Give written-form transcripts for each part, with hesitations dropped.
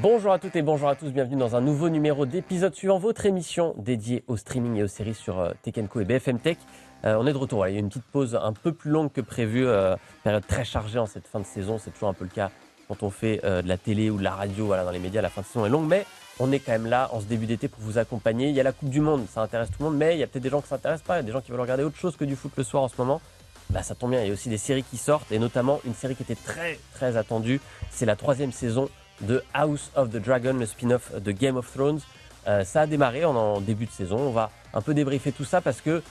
Bonjour à toutes et bonjour à tous, bienvenue dans un nouveau numéro d'épisode suivant, votre émission dédiée au streaming et aux séries sur Tech & Co et BFM Tech. On est de retour, il y a eu une petite pause un peu plus longue que prévu, période très chargée en cette fin de saison, c'est toujours un peu le cas quand on fait de la télé ou de la radio, voilà, dans les médias, la fin de saison est longue, mais on est quand même là en ce début d'été pour vous accompagner. Il y a la Coupe du Monde, ça intéresse tout le monde, mais il y a peut-être des gens qui ne s'intéressent pas, il y a des gens qui veulent regarder autre chose que du foot le soir en ce moment. Bah, ça tombe bien, il y a aussi des séries qui sortent, et notamment une série qui était très très attendue, c'est la 3e saison de House of the Dragon, le spin-off de Game of Thrones. Ça a démarré en début de saison. On va un peu débriefer tout ça parce que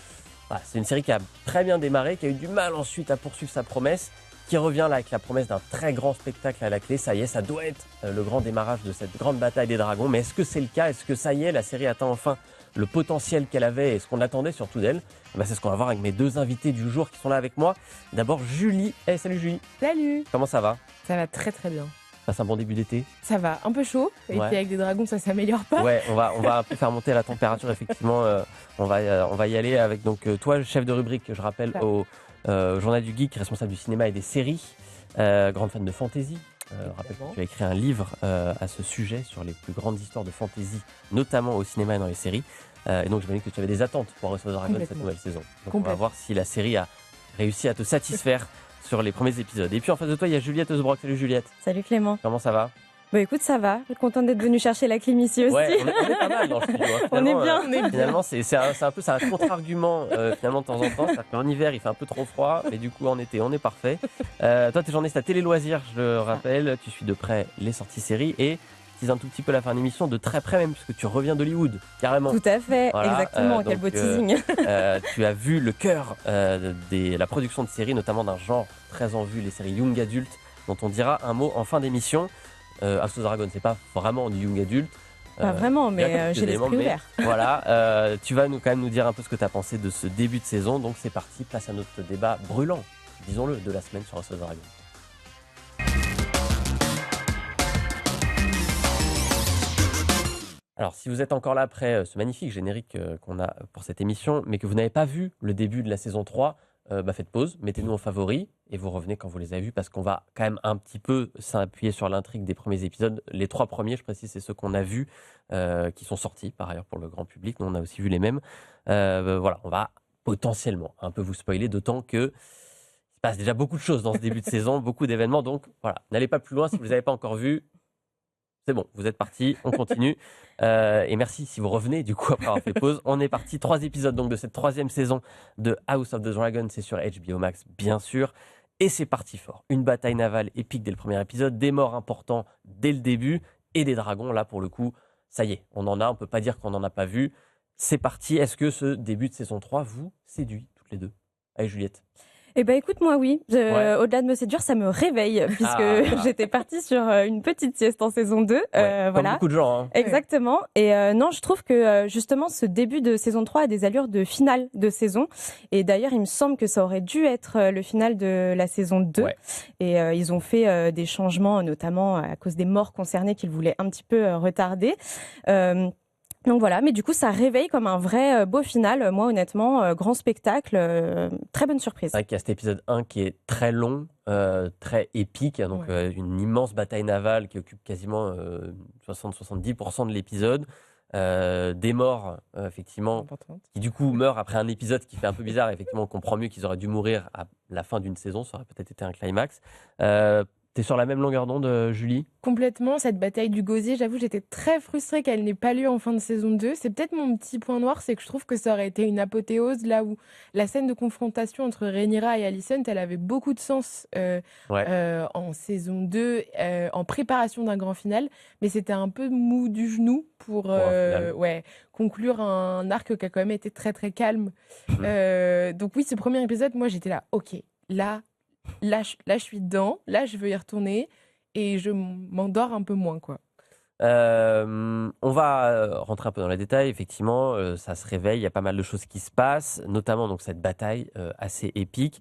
c'est une série qui a très bien démarré, qui a eu du mal ensuite à poursuivre sa promesse, qui revient là avec la promesse d'un très grand spectacle à la clé. Ça y est, ça doit être le grand démarrage de cette grande bataille des dragons. Mais est-ce que c'est le cas? Est-ce que ça y est, la série atteint enfin le potentiel qu'elle avait et ce qu'on attendait surtout d'elle? C'est ce qu'on va voir avec mes deux invités du jour qui sont là avec moi. D'abord Julie. Salut Julie. Salut. Comment ça va? Ça va très très bien. Passe un bon début d'été? Ça va, un peu chaud, et puis avec des dragons ça s'améliore pas. Ouais, on va un peu faire monter la température, effectivement. On va y aller avec donc toi, chef de rubrique, je rappelle, au Journal du Geek, responsable du cinéma et des séries, grande fan de fantasy. Rappelle que tu as écrit un livre à ce sujet sur les plus grandes histoires de fantasy, notamment au cinéma et dans les séries. Et donc j'imagine que tu avais des attentes pour House of the Dragon cette nouvelle saison. Donc on va voir si la série a réussi à te satisfaire sur les premiers épisodes. Et puis en face de toi, il y a Juliette Eusbrock. Salut Juliette. Salut Clément. Comment ça va? Bah écoute, ça va. Je suis contente d'être venue chercher la clim ici aussi. Ouais, on est pas mal dans le studio. Hein. On est bien. Finalement, c'est un contre-argument finalement de temps en temps. C'est-à-dire qu'en hiver, il fait un peu trop froid, mais du coup en été, on est parfait. Toi, tu es journaliste à Télé Loisirs, je le rappelle. Tu suis de près les sorties séries et tease un tout petit peu la fin de l'émission, de très près même, puisque tu reviens d'Hollywood, carrément. Tout à fait, voilà, exactement, quel beau teasing. Tu as vu le cœur de la production de séries, notamment d'un genre très en vue, les séries Young Adult, dont on dira un mot en fin d'émission. House of the Dragon, c'est pas vraiment du Young Adult. Pas vraiment, mais j'ai l'esprit ouvert. Voilà, tu vas quand même nous dire un peu ce que tu as pensé de ce début de saison, donc c'est parti, place à notre débat brûlant, disons-le, de la semaine sur House of the Dragon. Alors, si vous êtes encore là après ce magnifique générique qu'on a pour cette émission, mais que vous n'avez pas vu le début de la saison 3, faites pause, mettez-nous en favoris et vous revenez quand vous les avez vus parce qu'on va quand même un petit peu s'appuyer sur l'intrigue des premiers épisodes. Les 3 premiers, je précise, c'est ceux qu'on a vus, qui sont sortis par ailleurs pour le grand public. Nous, on a aussi vu les mêmes. Voilà, on va potentiellement un peu vous spoiler, d'autant que il se passe déjà beaucoup de choses dans ce début de saison, beaucoup d'événements. Donc voilà, n'allez pas plus loin si vous ne les avez pas encore vus. C'est bon, vous êtes partis, on continue. Et merci si vous revenez, du coup, après avoir fait pause. On est parti, 3 épisodes donc, de cette 3e saison de House of the Dragon. C'est sur HBO Max, bien sûr. Et c'est parti fort. Une bataille navale épique dès le premier épisode, des morts importants dès le début, et des dragons, là, pour le coup, ça y est, on en a, on ne peut pas dire qu'on n'en a pas vu. C'est parti. Est-ce que ce début de saison 3 vous séduit, toutes les deux? Allez, Juliette. Eh ben écoute, moi oui, au-delà de me séduire, ça me réveille puisque j'étais partie sur une petite sieste en saison 2. Comme voilà. beaucoup de gens. Hein. Exactement. Et non, je trouve que justement ce début de saison 3 a des allures de finale de saison. Et d'ailleurs, il me semble que ça aurait dû être le final de la saison 2. Ouais. Et ils ont fait des changements, notamment à cause des morts concernées qu'ils voulaient un petit peu retarder. Donc voilà, mais du coup, ça réveille comme un vrai beau final. Moi, honnêtement, grand spectacle, très bonne surprise. C'est vrai qu'il y a cet épisode 1 qui est très long, très épique, donc une immense bataille navale qui occupe quasiment 60-70% de l'épisode. Des morts, effectivement, qui du coup meurent après un épisode qui fait un peu bizarre. Effectivement, on comprend mieux qu'ils auraient dû mourir à la fin d'une saison, ça aurait peut-être été un climax. T'es sur la même longueur d'onde, Julie? Complètement, cette bataille du gosier, j'avoue, j'étais très frustrée qu'elle n'ait pas lieu en fin de saison 2. C'est peut-être mon petit point noir, c'est que je trouve que ça aurait été une apothéose, là où la scène de confrontation entre Rhaenyra et Alicent, elle avait beaucoup de sens en saison 2, en préparation d'un grand final, mais c'était un peu mou du genou pour conclure un arc qui a quand même été très très calme. Donc oui, ce premier épisode, moi j'étais là, ok, là je suis dedans, là je veux y retourner et je m'endors un peu moins, quoi. On va rentrer un peu dans les détails. Effectivement, ça se réveille, il y a pas mal de choses qui se passent, notamment donc cette bataille assez épique.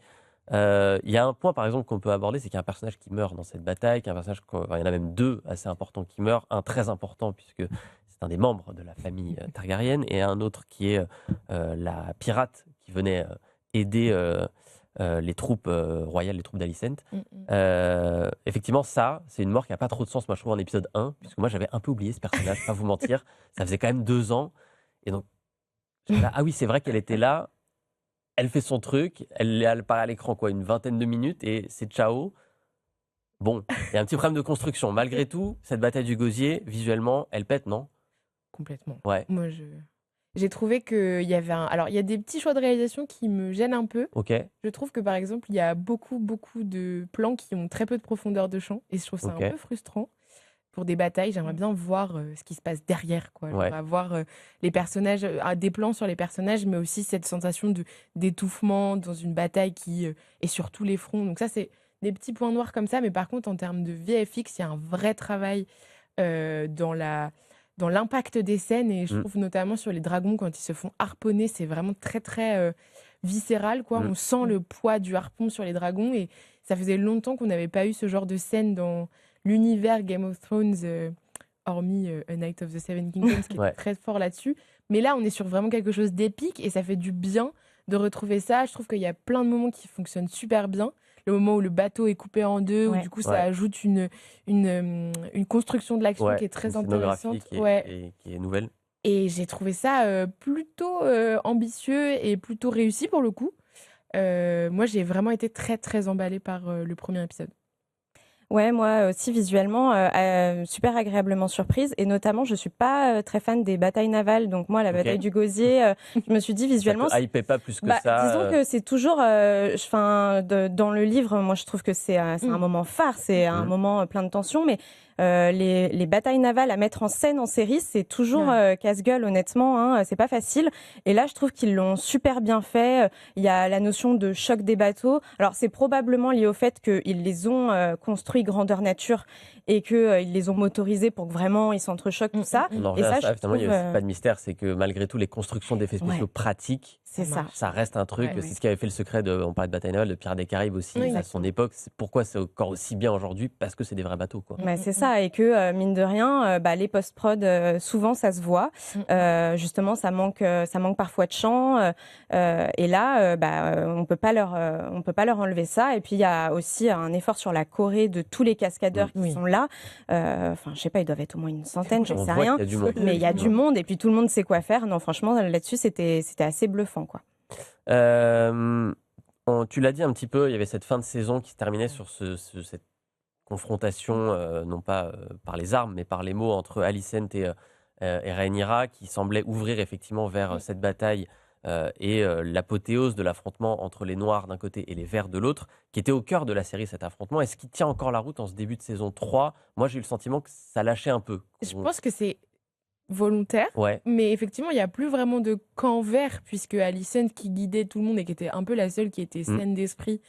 Il y a un point par exemple qu'on peut aborder, c'est qu'il y a un personnage qui meurt dans cette bataille, il y en a même 2 assez importants qui meurent, un très important puisque c'est un des membres de la famille Targaryen, et un autre qui est la pirate qui venait aider les troupes royales, les troupes d'Alicent. Effectivement, ça, c'est une mort qui n'a pas trop de sens, moi, je trouve, en épisode 1, puisque moi, j'avais un peu oublié ce personnage, pas vous mentir. Ça faisait quand même 2 ans. Et donc, là, ah oui, c'est vrai qu'elle était là, elle fait son truc, elle apparaît à l'écran, une vingtaine de minutes, et c'est ciao. Bon, il y a un petit problème de construction. Malgré tout, cette bataille du gosier, visuellement, elle pète, non? Complètement. Ouais. Moi, j'ai trouvé qu'il y avait Alors, il y a des petits choix de réalisation qui me gênent un peu. Ok. Je trouve que, par exemple, il y a beaucoup de plans qui ont très peu de profondeur de champ. Et je trouve ça un peu frustrant. Pour des batailles, j'aimerais bien voir ce qui se passe derrière. J'aimerais voir les personnages, des plans sur les personnages, mais aussi cette sensation d'étouffement dans une bataille qui est sur tous les fronts. Donc ça, c'est des petits points noirs comme ça. Mais par contre, en termes de VFX, il y a un vrai travail dans l'impact des scènes. Et je trouve notamment sur les dragons, quand ils se font harponner, c'est vraiment très, très viscéral. On sent le poids du harpon sur les dragons. Et ça faisait longtemps qu'on n'avait pas eu ce genre de scène dans l'univers Game of Thrones, hormis A Night of the Seven Kingdoms, qui est très fort là-dessus. Mais là, on est sur vraiment quelque chose d'épique et ça fait du bien de retrouver ça. Je trouve qu'il y a plein de moments qui fonctionnent super bien. Le moment où le bateau est coupé en deux, où du coup, ça ajoute une construction de l'action qui est très intéressante. Qui est nouvelle. Et j'ai trouvé ça plutôt ambitieux et plutôt réussi pour le coup. Moi, j'ai vraiment été très, très emballée par le premier épisode. Ouais, moi aussi visuellement, super agréablement surprise. Et notamment, je suis pas très fan des batailles navales. Donc moi, la bataille du gosier, je me suis dit visuellement... Ça te hypait pas plus que ça. Disons que c'est toujours... dans le livre, moi, je trouve que c'est un moment phare. C'est un moment plein de tension. Mais les batailles navales à mettre en scène en série, c'est toujours casse-gueule, honnêtement. C'est pas facile. Et là, je trouve qu'ils l'ont super bien fait. Il y a la notion de choc des bateaux. Alors, c'est probablement lié au fait qu'ils les ont construits grandeur nature et qu'ils les ont motorisés pour que vraiment ils s'entrechoquent, tout ça. Et ça, finalement, il n'y a pas de mystère. C'est que malgré tout, les constructions d'effets spéciaux pratiques, ça reste un truc. C'est ce qui avait fait le secret on parlait de bataille navale, de Pirates des Caraïbes aussi, à son époque. Pourquoi c'est encore aussi bien aujourd'hui? Parce que c'est des vrais bateaux. C'est ça, et que mine de rien, les post-prod, souvent ça se voit. Justement, ça manque parfois de chant. Et là, on peut pas leur enlever ça. Et puis il y a aussi un effort sur la choré de tous les cascadeurs qui sont là. Je sais pas, ils doivent être au moins une centaine, je sais rien. Mais il y a du monde, et puis tout le monde sait quoi faire. Non, franchement, là-dessus, c'était assez bluffant, quoi. Tu l'as dit un petit peu, il y avait cette fin de saison qui se terminait sur cette confrontation, non pas par les armes, mais par les mots entre Alicent et Rhaenyra, qui semblait ouvrir effectivement vers cette bataille et l'apothéose de l'affrontement entre les Noirs d'un côté et les Verts de l'autre, qui était au cœur de la série, cet affrontement. Est-ce qu'il tient encore la route en ce début de saison 3? Moi, j'ai eu le sentiment que ça lâchait un peu. Je pense que c'est volontaire, mais effectivement, il n'y a plus vraiment de camp vert, puisque Alicent, qui guidait tout le monde et qui était un peu la seule qui était saine d'esprit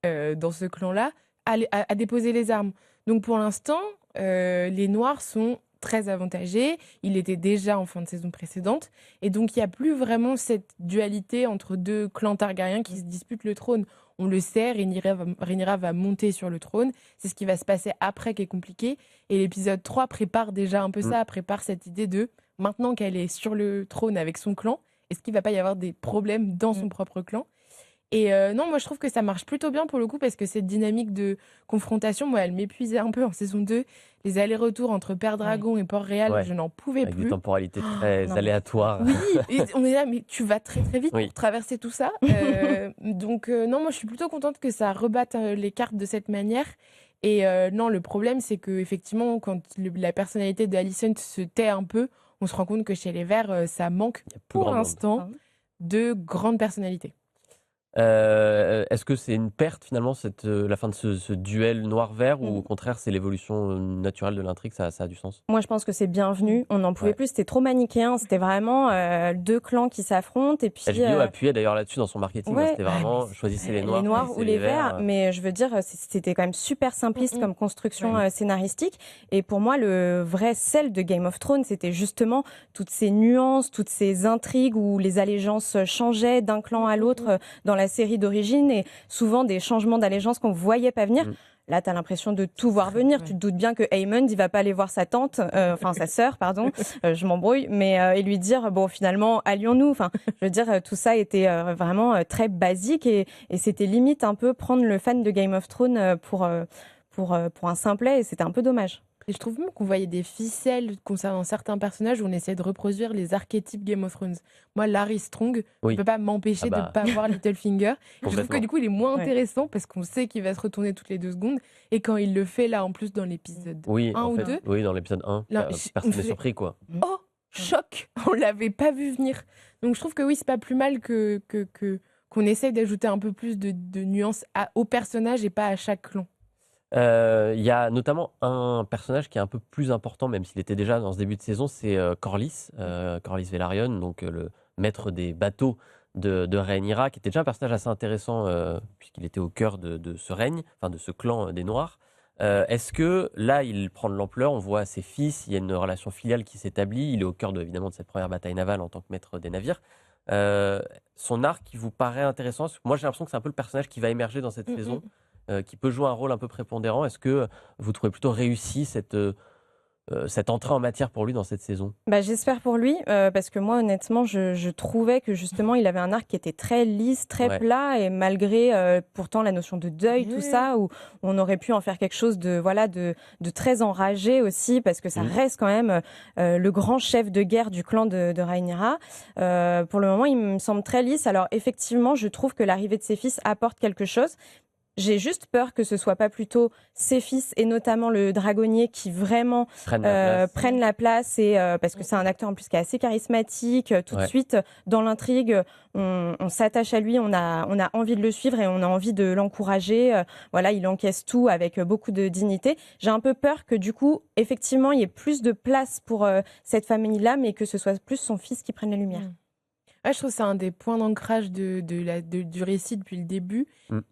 dans ce clan-là, a déposé les armes. Donc pour l'instant, les Noirs sont très avantagés. Il était déjà en fin de saison précédente. Et donc, il n'y a plus vraiment cette dualité entre deux clans Targaryens qui se disputent le trône. On le sait, Rhaenyra va monter sur le trône. C'est ce qui va se passer après qui est compliqué. Et l'épisode 3 prépare déjà un peu ça, prépare cette idée de, maintenant qu'elle est sur le trône avec son clan, est-ce qu'il ne va pas y avoir des problèmes dans son propre clan? Et non, moi je trouve que ça marche plutôt bien pour le coup, parce que cette dynamique de confrontation, moi elle m'épuisait un peu en saison 2. Les allers-retours entre Père Dragon et Port-Réal, je n'en pouvais plus. Avec des temporalités très aléatoires. Oui, et on est là, mais tu vas très très vite pour traverser tout ça. Donc non, moi je suis plutôt contente que ça rebatte les cartes de cette manière. Et non, le problème c'est que effectivement, quand la personnalité d'Alicent se tait un peu, on se rend compte que chez les Verts, ça manque pour l'instant de grandes personnalités. Est-ce que c'est une perte finalement, la fin de ce duel noir-vert, ou au contraire c'est l'évolution naturelle de l'intrigue, ça a du sens? Moi je pense que c'est bienvenu, on n'en pouvait plus, c'était trop manichéen, c'était vraiment deux clans qui s'affrontent. Et puis, HBO appuyait d'ailleurs là-dessus dans son marketing, c'était vraiment choisissez les noirs ou les verts. Mais je veux dire, c'était quand même super simpliste comme construction scénaristique. Et pour moi, le vrai sel de Game of Thrones, c'était justement toutes ces nuances, toutes ces intrigues où les allégeances changeaient d'un clan à l'autre dans la série d'origine, et souvent des changements d'allégeance qu'on voyait pas venir. là, tu as l'impression de tout voir venir. Ouais. Tu te doutes bien que Aemond, il va pas aller voir sa tante, enfin sa sœur, pardon, je m'embrouille, mais et lui dire, bon, finalement, allions-nous. Enfin, je veux dire, tout ça était vraiment très basique et c'était limite un peu prendre le fan de Game of Thrones pour un simplet et c'était un peu dommage. Et je trouve même qu'on voyait des ficelles concernant certains personnages où on essayait de reproduire les archétypes Game of Thrones. Moi, Larry Strong, je ne peux pas m'empêcher de ne pas voir Littlefinger. Je trouve que du coup, il est moins intéressant parce qu'on sait qu'il va se retourner toutes les 2 secondes. Et quand il le fait, là, en plus, dans l'épisode 1 ou 2. Oui, dans l'épisode 1. Personne n'est surpris, quoi. Oh, choc. On ne l'avait pas vu venir. Donc, je trouve que oui, c'est pas plus mal qu'on essaye d'ajouter un peu plus de nuances au personnage et pas à chaque clan. Il y a notamment un personnage qui est un peu plus important, même s'il était déjà dans ce début de saison, c'est Corlys Velaryon, donc le maître des bateaux de Rhaenyra, qui était déjà un personnage assez intéressant puisqu'il était au cœur de ce règne, enfin de ce clan des Noirs. Est-ce que là, il prend de l'ampleur? On voit ses fils, il y a une relation filiale qui s'établit, il est au cœur évidemment de cette première bataille navale en tant que maître des navires. Son arc, qui vous paraît intéressant? Moi, j'ai l'impression que c'est un peu le personnage qui va émerger dans cette saison. Qui peut jouer un rôle un peu prépondérant. Est-ce que vous trouvez plutôt réussi cette entrée en matière pour lui dans cette saison? J'espère pour lui, parce que moi, honnêtement, je trouvais que justement, il avait un arc qui était très lisse, très plat, et malgré pourtant la notion de deuil, tout ça, où on aurait pu en faire quelque chose de très enragé aussi, parce que ça reste quand même le grand chef de guerre du clan de Rhaenyra. Pour le moment, il me semble très lisse. Alors effectivement, je trouve que l'arrivée de ses fils apporte quelque chose. J'ai juste peur que ce soit pas plutôt ses fils et notamment le dragonnier qui vraiment prennent la place et parce que c'est un acteur en plus qui est assez charismatique. Tout de suite dans l'intrigue, on s'attache à lui, on a envie de le suivre et on a envie de l'encourager. Voilà, il encaisse tout avec beaucoup de dignité. J'ai un peu peur que du coup, effectivement, il y ait plus de place pour cette famille-là, mais que ce soit plus son fils qui prenne la lumière. Ouais, je trouve que c'est un des points d'ancrage du récit depuis le début,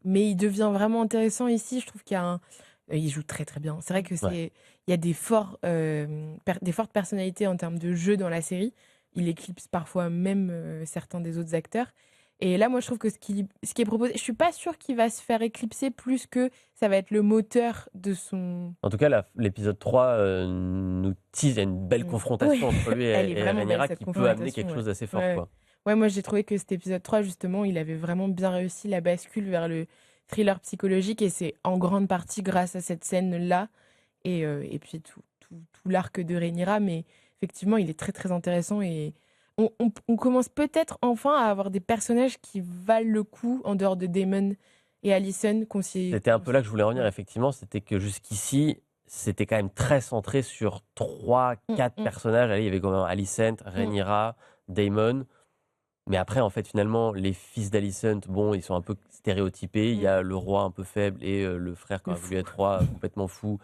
mais il devient vraiment intéressant ici. Je trouve il joue très très bien. C'est vrai que il y a des fortes personnalités en termes de jeu dans la série. Il éclipse parfois même certains des autres acteurs. Et là, moi, je trouve que ce qui est proposé, je suis pas sûre qu'il va se faire éclipser plus que ça va être le moteur de son... En tout cas, l'épisode 3 nous tease à une belle confrontation entre lui et Rhaenyra qui peut amener quelque chose d'assez fort. Quoi. Ouais, moi j'ai trouvé que cet épisode 3, justement, il avait vraiment bien réussi la bascule vers le thriller psychologique et c'est en grande partie grâce à cette scène-là et puis tout l'arc de Rhaenyra, mais effectivement, il est très très intéressant et on commence peut-être enfin à avoir des personnages qui valent le coup en dehors de Daemon et Alicent. C'était un peu là que je voulais revenir, effectivement, c'était que jusqu'ici, c'était quand même très centré sur 3-4 personnages. Allez, il y avait quand même Alicent, Rhaenyra, Daemon. Mais après, en fait, finalement, les fils d'Alicent, bon, ils sont un peu stéréotypés. Il y a le roi un peu faible et le frère qui a voulu être roi complètement fou,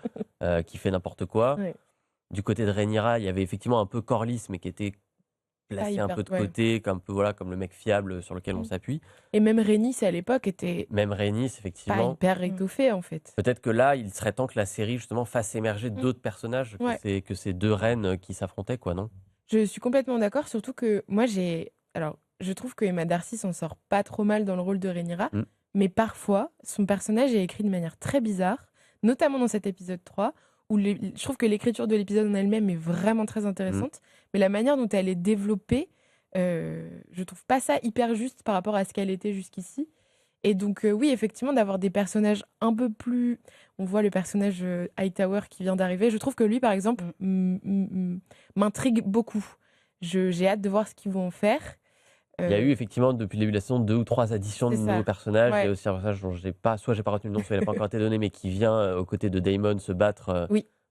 qui fait n'importe quoi. Du côté de Rhaenyra, il y avait effectivement un peu Corlys, mais qui était placé un peu de côté, comme le mec fiable sur lequel on s'appuie. Et même Rhaenys, à l'époque, était même Rhaenys, effectivement, pas hyper étoffé, en fait. Peut-être que là, il serait temps que la série, justement, fasse émerger d'autres personnages que ces 2 reines qui s'affrontaient, quoi, non? Je suis complètement d'accord, surtout que moi, je trouve que Emma Darcy s'en sort pas trop mal dans le rôle de Rhaenyra, mais parfois, son personnage est écrit de manière très bizarre, notamment dans cet épisode 3, où je trouve que l'écriture de l'épisode en elle-même est vraiment très intéressante, mais la manière dont elle est développée, je trouve pas ça hyper juste par rapport à ce qu'elle était jusqu'ici. Et donc, oui, effectivement, d'avoir des personnages un peu plus... On voit le personnage Hightower qui vient d'arriver. Je trouve que lui, par exemple, m'intrigue beaucoup. J'ai hâte de voir ce qu'ils vont en faire. Il y a eu effectivement depuis le début de la saison 2 ou 3 additions de nouveaux personnages. Il y a aussi un personnage dont j'ai pas retenu le nom, soit il n'a pas encore été donné, mais qui vient aux côtés de Daemon se battre,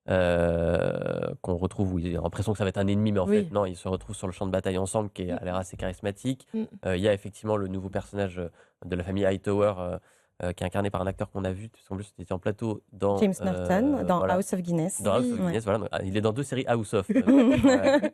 qu'on retrouve où il a l'impression que ça va être un ennemi, mais en fait non, ils se retrouvent sur le champ de bataille ensemble, qui a l'air assez charismatique. Il y a effectivement le nouveau personnage de la famille Hightower, qui est incarné par un acteur qu'on a vu, en plus c'était en plateau dans James Norton, dans House of Guinness. Dans House of Guinness, voilà. Il est dans 2 séries House of,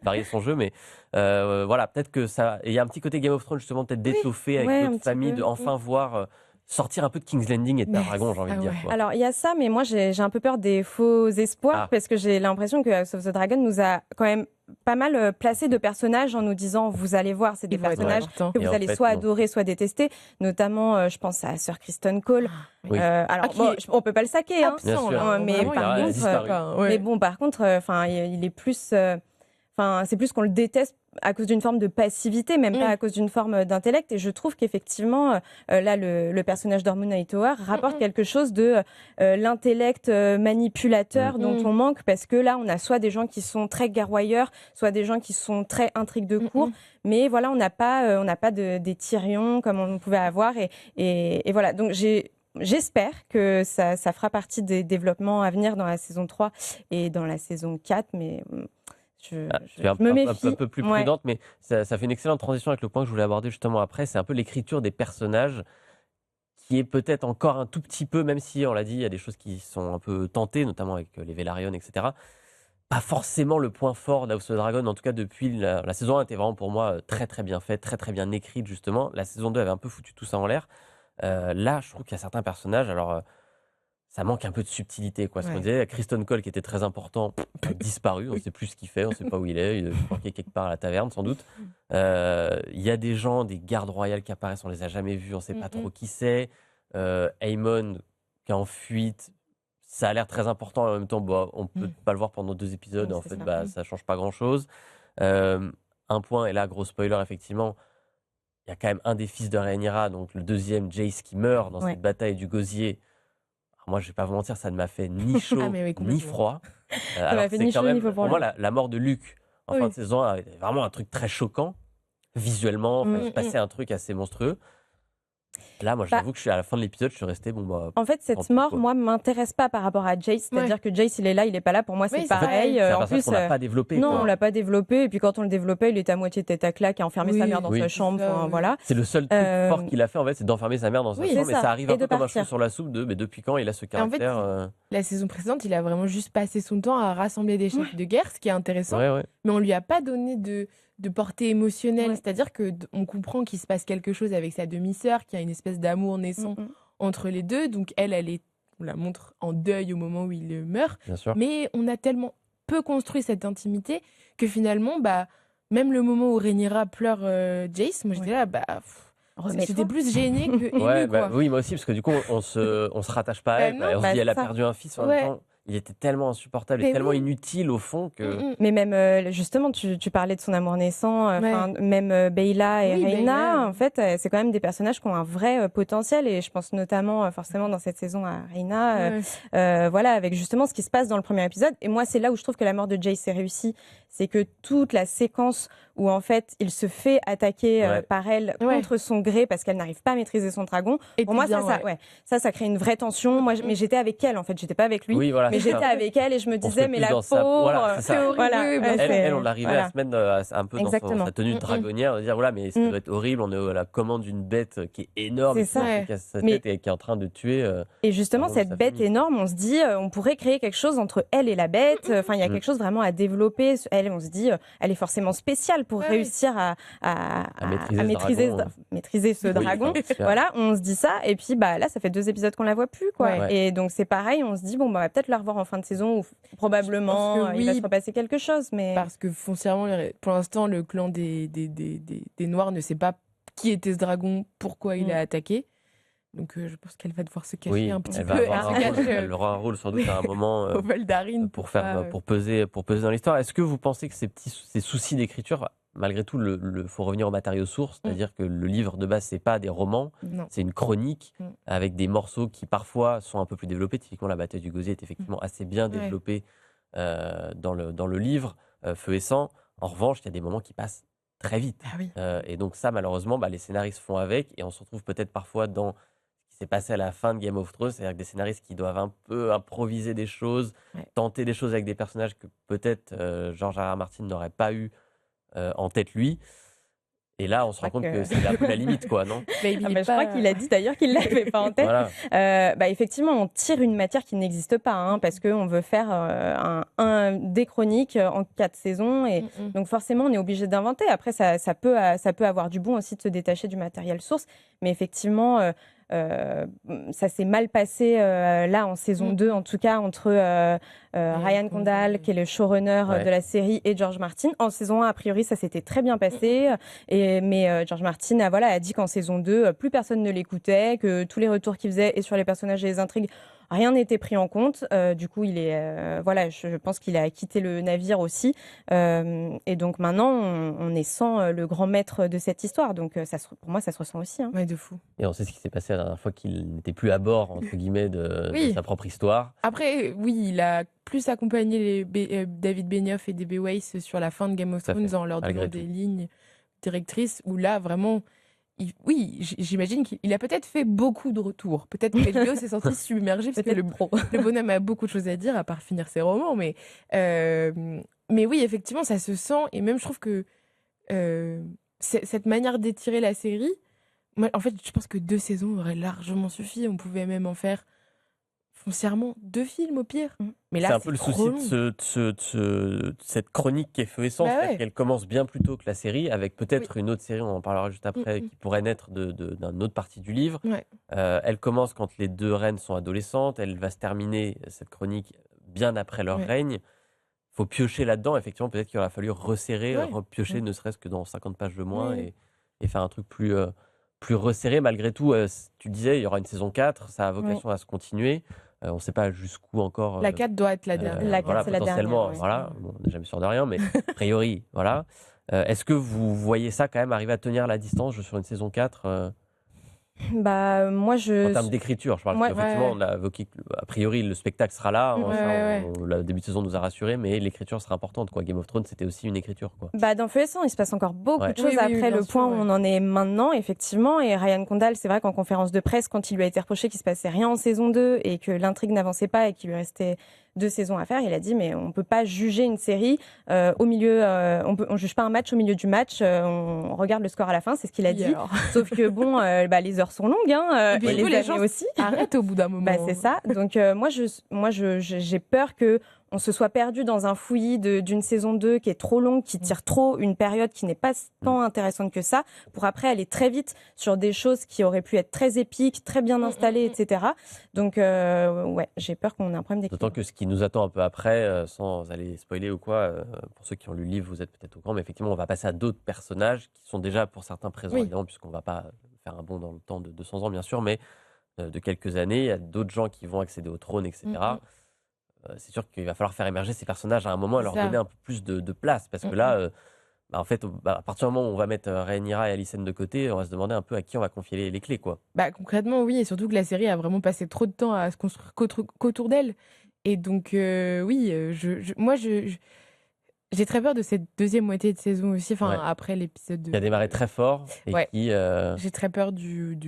varier son jeu, mais voilà, peut-être que ça... Il y a un petit côté Game of Thrones, justement, peut-être d'étoffer avec d'autres familles, de enfin voir... sortir un peu de King's Landing et de Tarragon, j'ai envie de dire. Quoi. Alors, il y a ça, mais moi, j'ai un peu peur des faux espoirs, parce que j'ai l'impression que House of the Dragon nous a quand même pas mal placé de personnages en nous disant vous allez voir, c'est des personnages que vous allez soit adorer, soit détester. Notamment, je pense à Sir Kristen Cole. Alors, on peut pas le saquer, hein, mais par contre, il est plus. C'est plus qu'on le déteste à cause d'une forme de passivité, même pas à cause d'une forme d'intellect. Et je trouve qu'effectivement, là, le personnage d'Hormone Hightower rapporte quelque chose de l'intellect manipulateur dont on manque, parce que là, on a soit des gens qui sont très guerroyeurs, soit des gens qui sont très intrigues de cour. Mais voilà, on n'a pas des Tyrion comme on pouvait avoir. Et voilà, donc j'espère que ça fera partie des développements à venir dans la saison 3 et dans la saison 4, mais... Je me méfie. Un peu plus prudente, mais ça fait une excellente transition avec le point que je voulais aborder justement après. C'est un peu l'écriture des personnages qui est peut-être encore un tout petit peu, même si on l'a dit, il y a des choses qui sont un peu tentées, notamment avec les Velaryon, etc. Pas forcément le point fort d'House of Dragon, en tout cas depuis la saison 1 était vraiment pour moi très très bien faite, très très bien écrite justement. La saison 2 avait un peu foutu tout ça en l'air. Là, je trouve qu'il y a certains personnages, alors... ça manque un peu de subtilité, quoi. Ce qu'on disait, Kristen Cole, qui était très important, a disparu. On ne sait plus ce qu'il fait, on ne sait pas où il est. Il est planqué quelque part à la taverne, sans doute. Il y a des gens, des gardes royales qui apparaissent, on ne les a jamais vus, on ne sait pas trop qui c'est. Aemon, qui est en fuite, ça a l'air très important. En même temps, on ne peut pas le voir pendant 2 épisodes. En fait, ça ne change pas grand-chose. Un point, et là, gros spoiler, effectivement, il y a quand même un des fils de Rhaenyra, donc le deuxième, Jace, qui meurt dans cette bataille du gosier. Moi, je ne vais pas vous mentir, ça ne m'a fait ni chaud ni froid. Ça m'a fait ni chaud ni froid. Pour moi, la mort de Luke en fin de saison est vraiment un truc très choquant. Visuellement, il se passait un truc assez monstrueux. Là, moi, j'avoue que je suis à la fin de l'épisode, je suis resté en fait, cette mort, moi, m'intéresse pas par rapport à Jace. C'est-à-dire que Jace, il est là, il est pas là. Pour moi, c'est pareil. En plus, on l'a pas développé. Non, on l'a pas développé. Et puis, quand on le développait, il était à moitié tête à claque, à enfermer sa mère dans sa chambre. Voilà. C'est le seul truc fort qu'il a fait, en fait, c'est d'enfermer sa mère dans sa chambre. Mais ça arrive un peu comme un cheveu sur la soupe mais depuis quand il a ce caractère. En fait, la saison précédente, il a vraiment juste passé son temps à rassembler des chefs de guerre, ce qui est intéressant. Mais on lui a pas donné de portée émotionnelle, c'est-à-dire qu'on comprend qu'il se passe quelque chose avec sa demi-sœur, qu'il y a une espèce d'amour naissant entre les deux. Donc on la montre en deuil au moment où il meurt. Mais on a tellement peu construit cette intimité que finalement, même le moment où Rhaenyra pleure Jace, moi j'étais là, j'étais plus gênée que émue, oui, moi aussi, parce que du coup, on se rattache pas à elle. On se dit, elle a perdu un fils en même temps. Il était tellement insupportable et tellement inutile au fond que... Mais même, justement, tu parlais de son amour naissant, même Baela et Rhaena, en fait, c'est quand même des personnages qui ont un vrai potentiel, et je pense notamment, forcément, dans cette saison à Rhaena, voilà, avec justement ce qui se passe dans le premier épisode. Et moi, c'est là où je trouve que la mort de Jace est réussie, c'est que toute la séquence où, en fait, il se fait attaquer par elle contre son gré parce qu'elle n'arrive pas à maîtriser son dragon. Et pour moi, ça crée une vraie tension. Moi, mais j'étais avec elle, en fait, j'étais pas avec lui. Oui, voilà, mais j'étais avec elle et je me disais, mais la pauvre, c'est horrible. Elle, on l'arrivait à se mettre un peu dans sa tenue de dragonnière, de dire, voilà, mais ça doit être horrible, on est à la commande d'une bête qui est énorme, qui casse sa tête et qui est en train de tuer. Et justement, cette bête énorme, on se dit, on pourrait créer quelque chose entre elle et la bête. Enfin, il y a quelque chose vraiment à développer. Elle, on se dit, elle est forcément spéciale pour réussir à maîtriser ce dragon. Voilà, on se dit ça. Et puis, là, ça fait 2 épisodes qu'on la voit plus, quoi. Et donc, c'est pareil, on se dit, on va peut-être la revoir en fin de saison, ou probablement il va se repasser quelque chose. Mais... Parce que foncièrement, pour l'instant, le clan des Noirs ne sait pas qui était ce dragon, pourquoi il a attaqué. Donc je pense qu'elle va devoir se cacher un petit peu. Elle aura un rôle sans doute à un moment au Valdarine pour peser dans l'histoire. Est-ce que vous pensez que ces soucis d'écriture, malgré tout, faut revenir aux matériaux sources, c'est-à-dire que le livre de base, c'est pas des romans, c'est une chronique avec des morceaux qui parfois sont un peu plus développés. Typiquement, la bataille du Gosier est effectivement assez bien développée dans le livre, Feu et Sang. En revanche, il y a des moments qui passent très vite. Et donc ça, malheureusement, les scénaristes font avec, et on se retrouve peut-être parfois dans ce qui s'est passé à la fin de Game of Thrones, c'est-à-dire que des scénaristes qui doivent un peu improviser des choses, tenter des choses avec des personnages que peut-être George R.R. Martin n'aurait pas eu en tête lui. Et là, on se rend compte que c'est un peu la limite, quoi, non ? Je crois qu'il a dit d'ailleurs qu'il ne l'avait pas en tête. Effectivement, on tire une matière qui n'existe pas, parce qu'on veut faire des chroniques en 4 saisons. Et donc forcément, on est obligé d'inventer. Après, ça peut avoir du bon aussi de se détacher du matériel source. Mais effectivement... ça s'est mal passé là en saison 2, en tout cas entre Ryan Condal, qui est le showrunner de la série, et George Martin. En saison 1, a priori, ça s'était très bien passé, mais George Martin a dit qu'en saison 2, plus personne ne l'écoutait, que tous les retours qu'il faisait et sur les personnages et les intrigues, rien n'était pris en compte. Du coup, je pense qu'il a quitté le navire aussi. Et donc maintenant, on est sans le grand maître de cette histoire. Donc pour moi, ça se ressent aussi. Ouais, de fou. Et on sait ce qui s'est passé la dernière fois qu'il n'était plus à bord, entre guillemets, de sa propre histoire. Après, oui, il a plus accompagné David Benioff et D.B. Weiss sur la fin de Game of Thrones en leur donnant des lignes directrices où là, vraiment... j'imagine qu'il a peut-être fait beaucoup de retours. Peut-être que HBO s'est senti submergé parce que le bonhomme a beaucoup de choses à dire à part finir ses romans. Mais oui, effectivement, ça se sent. Et même, je trouve que cette manière d'étirer la série, moi, en fait, je pense que 2 saisons auraient largement suffi. On pouvait même en faire foncièrement 2 films au pire. Mais là, c'est un peu le souci de cette chronique qui est feu et sang, c'est-à-dire qu'elle commence bien plus tôt que la série, avec peut-être une autre série, on en parlera juste après, qui pourrait naître d'une autre partie du livre. Elle commence quand les 2 reines sont adolescentes, elle va se terminer, cette chronique, bien après leur règne. Il faut piocher là-dedans, effectivement, peut-être qu'il aurait fallu resserrer, repiocher ne serait-ce que dans 50 pages de moins et faire un truc plus resserré. Malgré tout, tu disais, il y aura une saison 4, ça a vocation à se continuer. On ne sait pas jusqu'où encore. La 4 doit être la dernière. La 4, c'est la dernière. Voilà, on n'est jamais sûr de rien, mais a priori, voilà. Est-ce que vous voyez ça quand même arriver à tenir la distance sur une saison 4 moi, en termes d'écriture, je parle. Effectivement, on a évoqué a priori le spectacle sera là. Le début de saison nous a rassurés, mais l'écriture sera importante. Game of Thrones, c'était aussi une écriture. Dans Feu et Sang, il se passe encore beaucoup de choses après le point où on en est maintenant, effectivement. Et Ryan Condal, c'est vrai qu'en conférence de presse, quand il lui a été reproché qu'il se passait rien en saison 2 et que l'intrigue n'avançait pas et qu'il lui restait 2 saisons à faire, il a dit mais on peut pas juger une série au milieu, on juge pas un match au milieu du match, on regarde le score à la fin, c'est ce qu'il a dit. Alors. Sauf que les heures sont longues, et puis, les années aussi. Arrête au bout d'un moment. C'est ça. Donc moi j'ai peur que on se soit perdu dans un fouillis d'une saison 2 qui est trop longue, qui tire trop une période qui n'est pas tant intéressante que ça, pour après aller très vite sur des choses qui auraient pu être très épiques, très bien installées, etc. Donc, j'ai peur qu'on ait un problème d'équilibre. D'autant que ce qui nous attend un peu après, sans aller spoiler ou quoi, pour ceux qui ont lu le livre, vous êtes peut-être au courant, mais effectivement, on va passer à d'autres personnages qui sont déjà pour certains présents, évidemment, puisqu'on ne va pas faire un bond dans le temps de 200 ans, bien sûr, mais de quelques années, il y a d'autres gens qui vont accéder au trône, etc. C'est sûr qu'il va falloir faire émerger ces personnages à un moment et leur donner un peu plus de place. Parce que là, en fait, à partir du moment où on va mettre Rhaenyra et Alicent de côté, on va se demander un peu à qui on va confier les clés, quoi. Concrètement, oui. Et surtout que la série a vraiment passé trop de temps à se construire qu'autour d'elle. Et donc, moi, j'ai très peur de cette deuxième moitié de saison aussi, après l'épisode 2. Qui a démarré très fort et qui... J'ai très peur du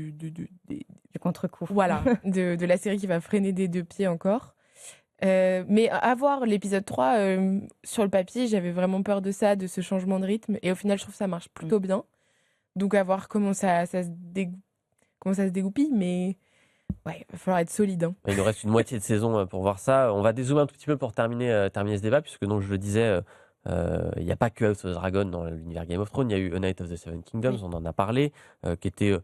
contre-coup. Voilà, de la série qui va freiner des 2 pieds encore. Mais à voir l'épisode 3, sur le papier, j'avais vraiment peur de ça, de ce changement de rythme. Et au final, je trouve que ça marche plutôt bien. Donc, à voir comment ça se dégoupille. Mais il va falloir être solide. Il nous reste une moitié de saison pour voir ça. On va dézoomer un tout petit peu pour terminer ce débat, puisque donc, je le disais, il n'y a pas que House of the Dragon dans l'univers Game of Thrones. Il y a eu A Night of the Seven Kingdoms, on en a parlé, qui était...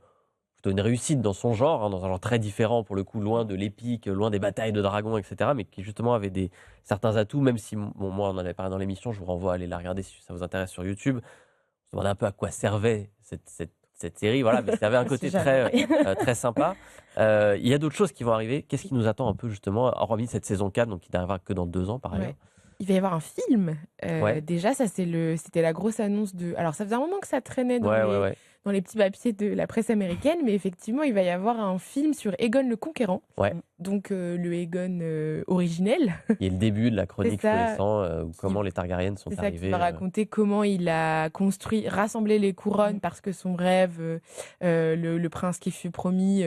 plutôt une réussite dans son genre, dans un genre très différent pour le coup, loin de l'épique, loin des batailles de dragons, etc., mais qui justement avait certains atouts, même si, moi on en avait parlé dans l'émission, je vous renvoie à aller la regarder si ça vous intéresse sur YouTube. On se demandait un peu à quoi servait cette série, voilà, mais ça avait un côté très sympa. Il y a d'autres choses qui vont arriver. Qu'est-ce qui nous attend un peu justement, hormis cette saison 4, donc qui n'arrivera que dans 2 ans par ailleurs. Il va y avoir un film. Déjà, ça c'était la grosse annonce de... Alors ça faisait un moment que ça traînait dans les petits papiers de la presse américaine, mais effectivement, il va y avoir un film sur Aegon le Conquérant. Donc le Aegon originel. Il y a le début de la chronique Feu et Sang, comment les Targaryennes sont arrivées. Qui va raconter comment il a rassemblé les couronnes parce que son rêve, le prince qui fut promis,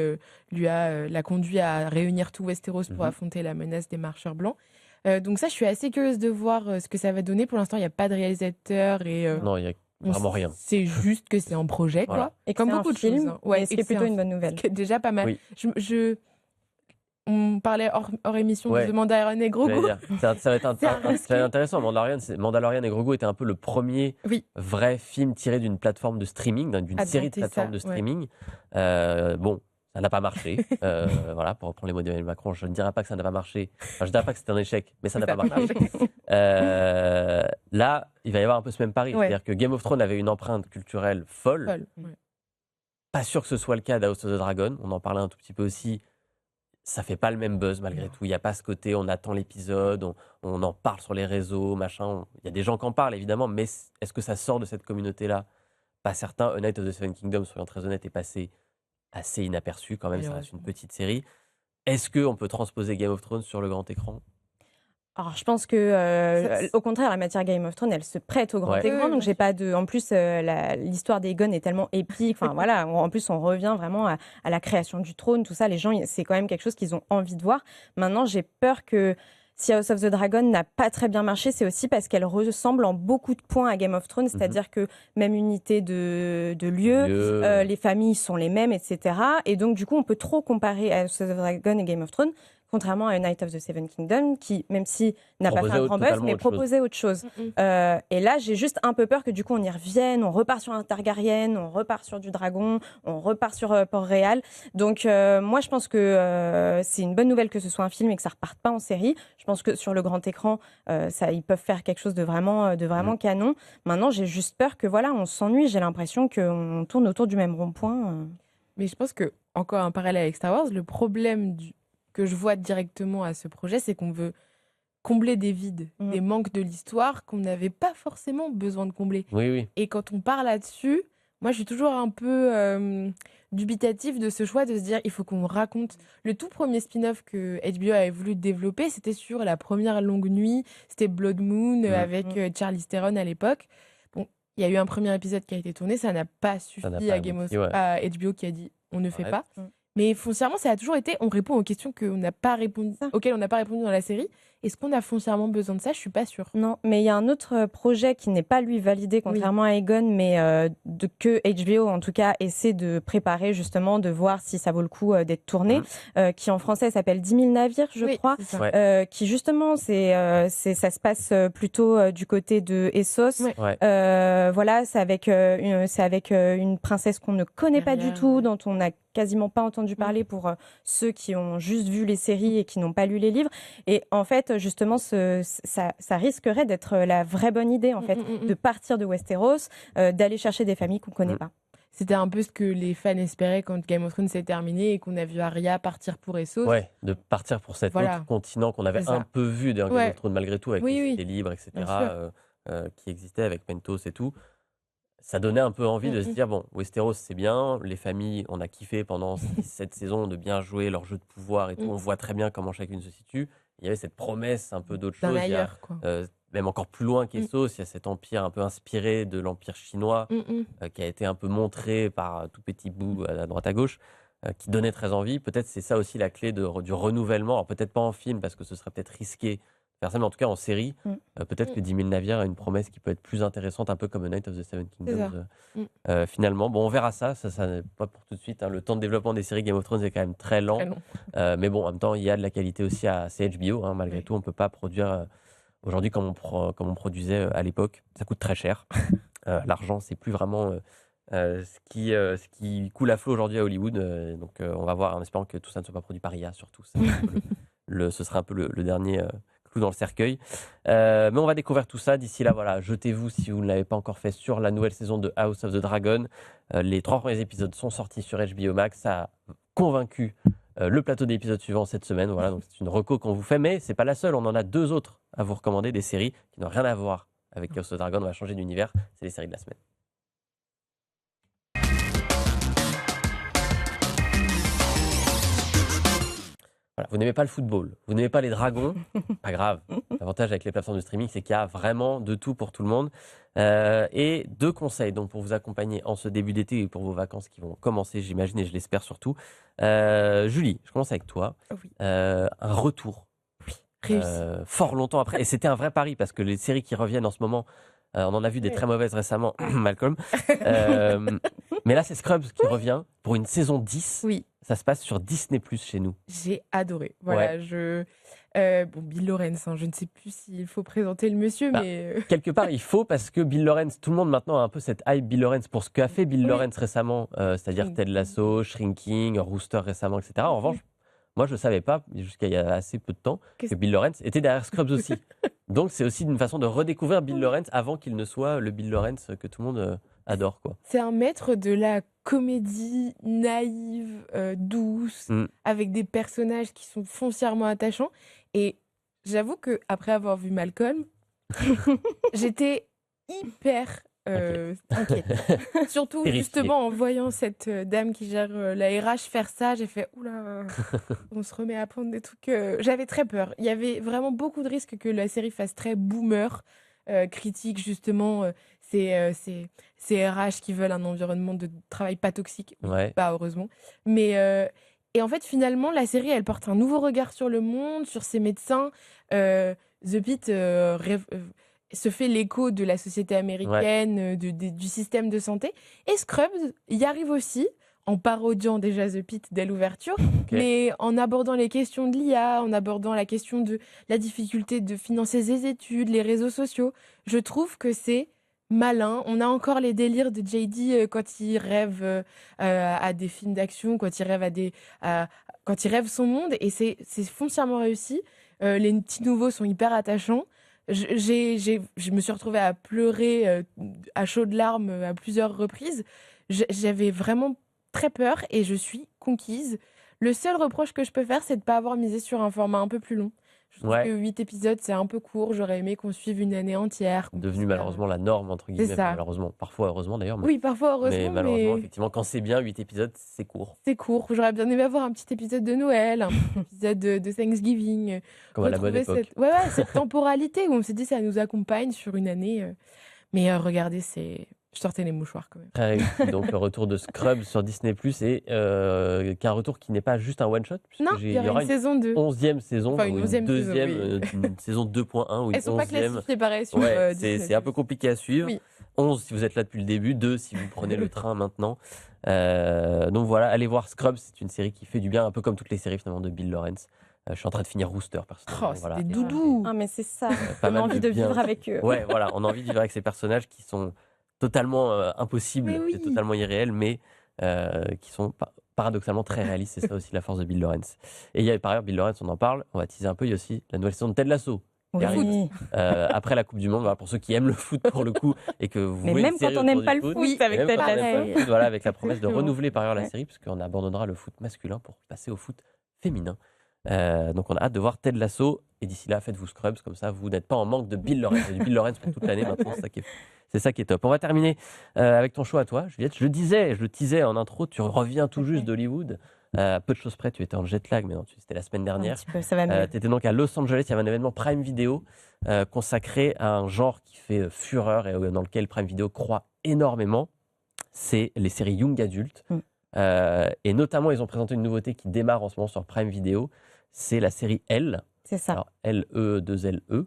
l'a conduit à réunir tout Westeros pour affronter la menace des marcheurs blancs. Donc ça, je suis assez curieuse de voir ce que ça va donner. Pour l'instant, il n'y a pas de réalisateur et non, il y a vraiment rien. C'est juste que c'est un projet, quoi. Et comme beaucoup de films, ce qui est plutôt une bonne nouvelle. Déjà pas mal. Oui. On parlait hors émission de Mandalorian et Grogu. Ça va être intéressant. Mandalorian et Grogu était un peu le premier vrai film tiré d'une plateforme de streaming, d'une série de plateformes de streaming. Ça n'a pas marché. Voilà, pour reprendre les mots d'Emmanuel Macron, je ne dirais pas que ça n'a pas marché. Enfin, je ne dirais pas que c'était un échec, mais ça n'a pas marché. Là, il va y avoir un peu ce même pari. Ouais. C'est-à-dire que Game of Thrones avait une empreinte culturelle folle. Ouais. Pas sûr que ce soit le cas d'House of the Dragon. On en parlait un tout petit peu aussi. Ça fait pas le même buzz malgré tout. Il n'y a pas ce côté, on attend l'épisode, on en parle sur les réseaux, machin. Il y a des gens qui en parlent évidemment, mais est-ce que ça sort de cette communauté-là? Pas certain. A Knight of the Seven Kingdoms, soyons très honnêtes, est passé assez inaperçu quand même. Ça reste une petite série. Est-ce qu'on peut transposer Game of Thrones sur le grand écran? Alors, je pense que, au contraire, la matière Game of Thrones, elle se prête au grand Ouais. écran. Oui, Donc, bien j'ai pas de. En plus, l'histoire d'Aegon est tellement épique. Enfin, voilà. En plus, on revient vraiment à la création du trône, tout ça. Les gens, c'est quand même quelque chose qu'ils ont envie de voir. Maintenant, j'ai peur que si House of the Dragon n'a pas très bien marché, c'est aussi parce qu'elle ressemble en beaucoup de points à Game of Thrones. C'est-à-dire que même unité de lieu, les familles sont les mêmes, etc. Et donc, du coup, on peut trop comparer House of the Dragon et Game of Thrones. Contrairement à A Knight of the Seven Kingdoms, qui, même si n'a pas fait un grand buzz, mais proposait autre chose. Et là, j'ai juste un peu peur que du coup, on y revienne, on repart sur un Targaryen, on repart sur du dragon, on repart sur Port-Réal. Donc, moi, je pense que c'est une bonne nouvelle que ce soit un film et que ça reparte pas en série. Je pense que sur le grand écran, ils peuvent faire quelque chose de vraiment canon. Maintenant, j'ai juste peur que voilà, on s'ennuie. J'ai l'impression qu'on tourne autour du même rond-point. Mais je pense que, encore un parallèle avec Star Wars, le problème que je vois directement à ce projet, c'est qu'on veut combler des vides, des manques de l'histoire qu'on n'avait pas forcément besoin de combler. Oui. Et quand on part là-dessus, moi je suis toujours un peu dubitatif de ce choix de se dire il faut qu'on raconte. Le tout premier spin-off que HBO avait voulu développer, c'était sur la première longue nuit, c'était Blood Moon avec Charlize Theron à l'époque. Bon, il y a eu un premier épisode qui a été tourné, ça n'a pas suffi à HBO qui a dit on ne fait pas. Mais foncièrement, ça a toujours été, on répond aux questions auxquelles on n'a pas répondu dans la série. Est-ce qu'on a foncièrement besoin de ça? Je suis pas sûre. Non, mais il y a un autre projet qui n'est pas lui validé, contrairement à Aegon, mais que HBO en tout cas essaie de préparer justement, de voir si ça vaut le coup d'être tourné, qui en français s'appelle 10 000 navires, je crois, qui justement ça se passe plutôt du côté de Essos. Voilà, c'est avec une princesse qu'on ne connaît pas du tout, dont on n'a quasiment pas entendu parler pour ceux qui ont juste vu les séries et qui n'ont pas lu les livres. Et en fait, justement, ça risquerait d'être la vraie bonne idée, en fait, de partir de Westeros, d'aller chercher des familles qu'on ne connaît pas. C'était un peu ce que les fans espéraient quand Game of Thrones s'est terminé et qu'on a vu Arya partir pour Essos. Ouais, de partir pour cet autre continent qu'on avait un peu vu dans Game of Thrones malgré tout, avec les cités libres, etc., qui existaient avec Pentos et tout. Ça donnait un peu envie de se dire, bon, Westeros, c'est bien, les familles, on a kiffé pendant cette saison de bien jouer leur jeu de pouvoir et tout, on voit très bien comment chacune se situe. Il y avait cette promesse un peu d'autre chose, même encore plus loin qu'Essos, il y a cet empire un peu inspiré de l'empire chinois, qui a été un peu montré par tout petit bout à droite à gauche, qui donnait très envie. Peut-être c'est ça aussi la clé du renouvellement, alors peut-être pas en film, parce que ce serait peut-être risqué, mais en tout cas en série, peut-être que 10 000 navires a une promesse qui peut être plus intéressante, un peu comme A Knight of the Seven Kingdoms. Finalement, bon, on verra ça n'est pas pour tout de suite. Le temps de développement des séries Game of Thrones est quand même très lent. Mais bon, en même temps, il y a de la qualité aussi à HBO. Malgré tout, on ne peut pas produire aujourd'hui comme on produisait à l'époque. Ça coûte très cher. L'argent, c'est plus vraiment ce qui coule à flot aujourd'hui à Hollywood. Donc, on va voir en espérant que tout ça ne soit pas produit par IA, surtout. Ce sera un peu le dernier clou dans le cercueil. Mais on va découvrir tout ça. D'ici là, voilà, jetez-vous si vous ne l'avez pas encore fait sur la nouvelle saison de House of the Dragon. Les 3 premiers épisodes sont sortis sur HBO Max. Ça a convaincu le plateau d'épisodes suivants cette semaine. Voilà, donc c'est une reco qu'on vous fait, mais c'est pas la seule. On en a 2 autres à vous recommander, des séries qui n'ont rien à voir avec House of the Dragon. On va changer d'univers. C'est les séries de la semaine. Voilà, vous n'aimez pas le football, vous n'aimez pas les dragons, pas grave. L'avantage avec les plateformes de streaming, c'est qu'il y a vraiment de tout pour tout le monde. Et 2 conseils donc, pour vous accompagner en ce début d'été et pour vos vacances qui vont commencer, j'imagine, et je l'espère surtout. Julie, je commence avec toi. Un retour fort longtemps après. Et c'était un vrai pari parce que les séries qui reviennent en ce moment, On en a vu des très mauvaises récemment, Malcolm. Mais là, c'est Scrubs qui revient pour une saison 10. Oui. Ça se passe sur Disney+ chez nous. J'ai adoré. Voilà, bon, Bill Lawrence, je ne sais plus s'il faut présenter le monsieur, mais... Quelque part, il faut, parce que Bill Lawrence, tout le monde maintenant a un peu cette hype Bill Lawrence pour ce qu'a fait Bill Lawrence récemment, c'est-à-dire Ted Lasso, Shrinking, Rooster récemment, etc. En revanche, moi, je ne savais pas, jusqu'à il y a assez peu de temps, que Bill Lawrence était derrière Scrubs aussi. Donc, c'est aussi une façon de redécouvrir Bill Lawrence avant qu'il ne soit le Bill Lawrence que tout le monde adore, quoi. C'est un maître de la comédie naïve, douce, avec des personnages qui sont foncièrement attachants. Et j'avoue qu'après avoir vu Malcolm, j'étais hyper inquiète. Surtout, justement, en voyant cette dame qui gère la RH faire ça, j'ai fait oula, on se remet à prendre des trucs. J'avais très peur. Il y avait vraiment beaucoup de risques que la série fasse très boomer, critique justement ces RH qui veulent un environnement de travail pas toxique. Pas heureusement. Mais. Et en fait, finalement, la série, elle porte un nouveau regard sur le monde, sur ses médecins. The Pitt se fait l'écho de la société américaine, du système de santé. Et Scrubs y arrive aussi, en parodiant déjà The Pitt dès l'ouverture, mais en abordant les questions de l'IA, en abordant la question de la difficulté de financer ses études, les réseaux sociaux. Je trouve que c'est malin. On a encore les délires de JD quand il rêve à des films d'action, quand il rêve quand il rêve son monde, et c'est foncièrement réussi. Les petits nouveaux sont hyper attachants. Je me suis retrouvée à pleurer à chaudes larmes à plusieurs reprises. J'avais vraiment très peur et je suis conquise. Le seul reproche que je peux faire, c'est de ne pas avoir misé sur un format un peu plus long. Je trouve que 8 épisodes, c'est un peu court. J'aurais aimé qu'on suive une année entière. Devenu malheureusement la norme, entre guillemets. Malheureusement. Parfois heureusement d'ailleurs. Oui, parfois heureusement. Mais malheureusement, effectivement, quand c'est bien, 8 épisodes, c'est court. C'est court. J'aurais bien aimé avoir un petit épisode de Noël, un petit épisode de Thanksgiving. Comme à la bonne époque. Cette temporalité où on s'est dit ça nous accompagne sur une année. Mais regardez, je sortais les mouchoirs quand même. Très réussi. Donc le retour de Scrubs sur Disney+, et qu'un retour qui n'est pas juste un one-shot. Non, il y aura une saison 2. 11e saison, enfin, une 11e deuxième, saison, une saison 2.1 ou une 11e. Elles sont pas classifiées pareil sur Disney+. C'est un peu compliqué à suivre. 11 si vous êtes là depuis le début, 2 si vous prenez le train maintenant. Donc voilà, allez voir Scrubs, c'est une série qui fait du bien, un peu comme toutes les séries finalement de Bill Lawrence. Je suis en train de finir Rooster personnellement. Oh, c'est des doudous. Ah mais c'est ça, on a envie de vivre avec eux. Ouais, voilà, on a envie de vivre avec ces personnages qui sont totalement impossibles, et totalement irréels, mais qui sont paradoxalement très réalistes. C'est ça aussi la force de Bill Lawrence. Et il y a par ailleurs Bill Lawrence, on en parle, on va teaser un peu, il y a aussi la nouvelle saison de Ted Lasso. Après la Coupe du Monde, voilà, pour ceux qui aiment le foot pour le coup et que vous mais voyez même quand on n'aime pas le foot, avec Ted Lasso. Voilà, avec la promesse de renouveler par ailleurs la série, puisqu'on abandonnera le foot masculin pour passer au foot féminin. Donc on a hâte de voir Ted Lasso, et d'ici là faites-vous Scrubs, comme ça vous n'êtes pas en manque de Bill Lawrence. Il y a du Bill Lawrence pour toute l'année maintenant, c'est ça qui est top. On va terminer avec ton choix à toi, Juliette. Je le disais en intro, tu reviens tout juste d'Hollywood. Peu de choses près, tu étais en jet lag, mais non, c'était la semaine dernière. Un petit peu, ça va mieux. Tu étais donc à Los Angeles, il y avait un événement Prime Video consacré à un genre qui fait fureur et dans lequel Prime Video croit énormément. C'est les séries Young Adult. Et notamment, ils ont présenté une nouveauté qui démarre en ce moment sur Prime Video. C'est la série Elle. C'est ça. Alors, L-E-2-L-E,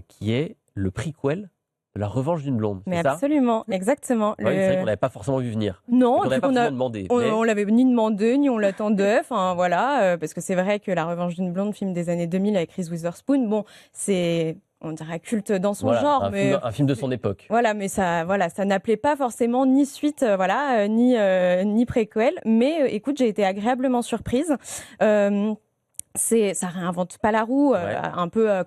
qui est le prequel de La Revanche d'une blonde. Mais absolument, exactement. Ouais, c'est vrai qu'on n'avait pas forcément vu venir. Non, on n'avait pas forcément demandé. On l'avait ni demandé, ni on l'attendait. Enfin, voilà, parce que c'est vrai que La Revanche d'une blonde, film des années 2000 avec Reese Witherspoon, bon, c'est... on dirait culte dans son genre, mais un film de son époque. Voilà, mais ça n'appelait pas forcément ni suite, ni préquel. Mais écoute, j'ai été agréablement surprise. Ça réinvente pas la roue, un peu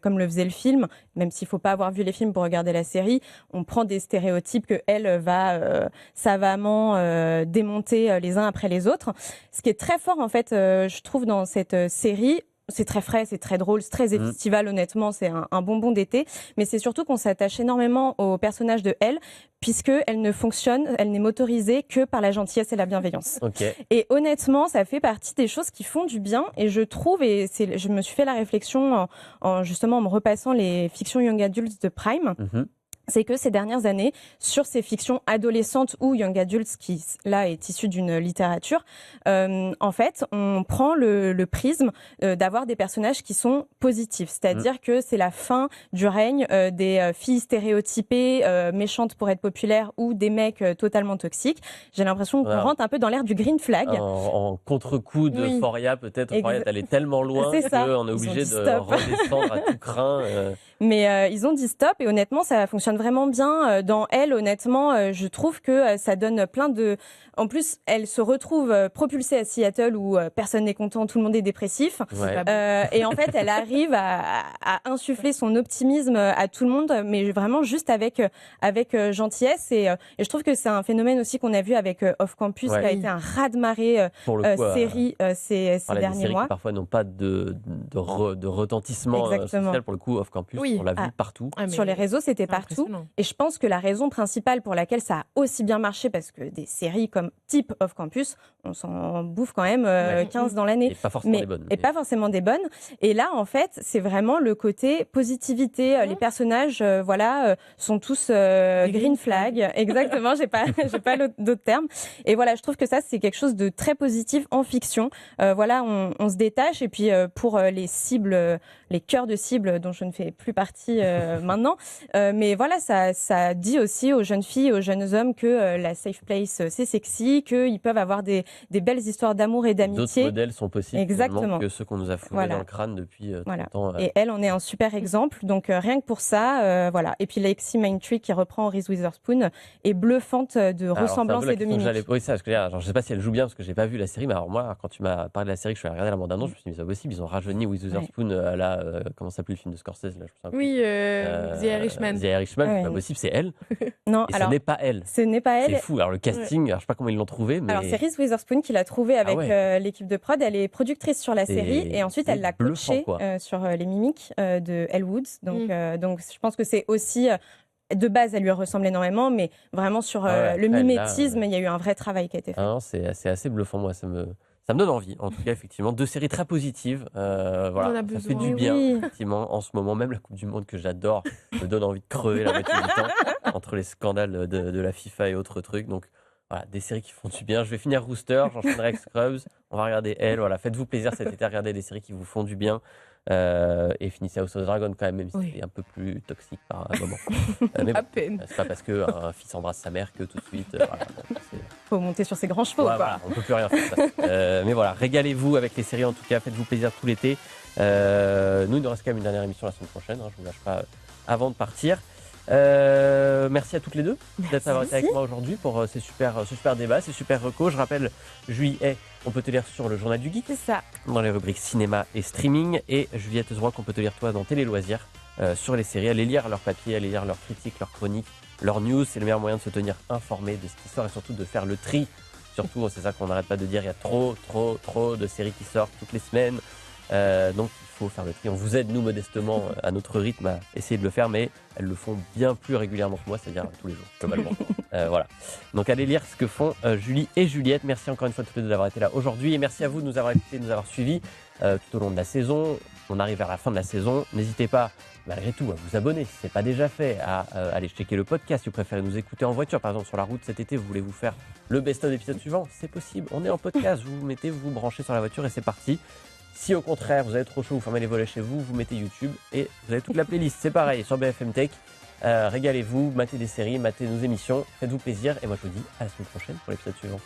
comme le faisait le film, même s'il faut pas avoir vu les films pour regarder la série. On prend des stéréotypes que elle va savamment démonter les uns après les autres. Ce qui est très fort en fait, je trouve dans cette série. C'est très frais, c'est très drôle, c'est très estival, honnêtement, c'est un bonbon d'été. Mais c'est surtout qu'on s'attache énormément au personnage de Elle, puisqu'elle elle n'est motorisée que par la gentillesse et la bienveillance. Et honnêtement, ça fait partie des choses qui font du bien. Et je trouve, je me suis fait la réflexion justement en me repassant les fictions Young Adults de Prime, c'est que ces dernières années, sur ces fictions adolescentes ou young adults, qui là est issu d'une littérature, en fait, on prend le prisme d'avoir des personnages qui sont positifs. C'est-à-dire que c'est la fin du règne des filles stéréotypées, méchantes pour être populaires, ou des mecs totalement toxiques. J'ai l'impression qu'on rentre un peu dans l'ère du green flag. En contre-coup de Euphoria, peut-être. Euphoria est allé tellement loin qu'on est obligé de redescendre à tout crin. Mais ils ont dit stop, et honnêtement, ça fonctionne vraiment bien. Dans Elle, honnêtement, je trouve que ça donne plein de... En plus, elle se retrouve propulsée à Seattle où personne n'est content, tout le monde est dépressif. Et en fait, elle arrive à insuffler son optimisme à tout le monde, mais vraiment juste avec gentillesse. Et je trouve que c'est un phénomène aussi qu'on a vu avec Off Campus, qui a été un raz-de-marée série ces derniers séries mois. Qui parfois n'ont pas de retentissement social. Pour le coup, Off Campus, on l'a vu partout. Sur les réseaux, c'était partout. Et je pense que la raison principale pour laquelle ça a aussi bien marché, parce que des séries comme type Off Campus, on s'en bouffe quand même 15 dans l'année. Et pas forcément des bonnes. Et pas forcément des bonnes. Et là, en fait, c'est vraiment le côté positivité. Les personnages, sont tous green flag. Exactement, j'ai pas d'autres termes. Et voilà, je trouve que ça, c'est quelque chose de très positif en fiction. On se détache. Et puis, pour les cibles, les cœurs de cible dont je ne fais plus partie maintenant. Mais voilà, ça dit aussi aux jeunes filles, aux jeunes hommes que la safe place, c'est sexy, qu'ils peuvent avoir des belles histoires d'amour et d'amitié. D'autres modèles sont possibles que ceux qu'on nous a fourrés dans le crâne depuis 30 ans. Et elle en est un super exemple. Donc rien que pour ça, voilà. Et puis Lexi Maintree qui reprend Reese Witherspoon est bluffante de ressemblance et de mimique. Oui, ça, parce que je sais pas si elle joue bien parce que j'ai pas vu la série, mais alors moi, quand tu m'as parlé de la série, que je suis allé regarder la bande-annonce, je me suis dit, mais c'est pas possible, ils ont rajeuni Reese Witherspoon à la comment s'appelle le film de Scorsese là, The Irishman. The Irishman, c'est pas possible, c'est elle. Non, et alors, ce n'est pas elle. Ce n'est pas elle. C'est fou. Alors le casting, alors, je sais pas comment ils l'ont trouvé, mais alors c'est Reese Witherspoon qui l'a trouvé avec l'équipe de prod. Elle est productrice sur la série et ensuite elle l'a coachée sur les mimiques de Elle Woods. Donc je pense que c'est aussi de base, elle lui ressemble énormément, mais vraiment sur le mimétisme, il y a eu un vrai travail qui a été fait. C'est assez bluffant, moi, ça me donne envie. En tout cas, effectivement, 2 séries très positives. Ça fait du bien, effectivement, en ce moment. Même la Coupe du Monde que j'adore me donne envie de crever la moitié du temps entre les scandales de la FIFA et autres trucs. Donc, voilà, des séries qui font du bien. Je vais finir Rooster, j'enchaînerai avec Scrubs. On va regarder Elle. Voilà, faites-vous plaisir cet été à regarder des séries qui vous font du bien. Et finissez House of Dragon quand même si c'était un peu plus toxique par moment. Mais bon, c'est pas parce qu'un fils embrasse sa mère que tout de suite. Faut monter sur ses grands chevaux. Voilà, on peut plus rien faire. Mais voilà, régalez-vous avec les séries en tout cas, faites-vous plaisir tout l'été. Nous, il nous reste quand même une dernière émission la semaine prochaine. Je vous lâche pas avant de partir. Merci à toutes les deux d'avoir été avec moi aujourd'hui pour ces super débats, ces super recos. Je rappelle, Juillet, on peut te lire sur le Journal du Geek. C'est ça. Dans les rubriques cinéma et streaming. Et Juliette Zrock, on peut te lire toi dans Télé Loisirs sur les séries. Allez lire leurs papiers, allez lire leurs critiques, leurs chroniques, leurs news. C'est le meilleur moyen de se tenir informé de ce qui sort et surtout de faire le tri. Surtout, c'est ça qu'on n'arrête pas de dire, il y a trop de séries qui sortent toutes les semaines. Donc il faut faire le tri. On vous aide, nous, modestement, à notre rythme, à essayer de le faire, mais elles le font bien plus régulièrement que moi, c'est-à-dire tous les jours, globalement. Voilà. Donc allez lire ce que font Julie et Juliette. Merci encore une fois toutes les deux d'avoir été là aujourd'hui. Et merci à vous de nous avoir écoutés, de nous avoir suivis tout au long de la saison. On arrive vers la fin de la saison. N'hésitez pas, malgré tout, à vous abonner si ce n'est pas déjà fait, à aller checker le podcast si vous préférez nous écouter en voiture. Par exemple, sur la route cet été, vous voulez vous faire le best-of d'épisode suivant, c'est possible. On est en podcast, vous vous mettez, vous branchez sur la voiture et c'est parti. Si au contraire, vous avez trop chaud, vous fermez les volets chez vous, vous mettez YouTube et vous avez toute la playlist. C'est pareil sur BFM Tech. Régalez-vous, matez des séries, matez nos émissions, faites-vous plaisir. Et moi, je vous dis à la semaine prochaine pour l'épisode suivant.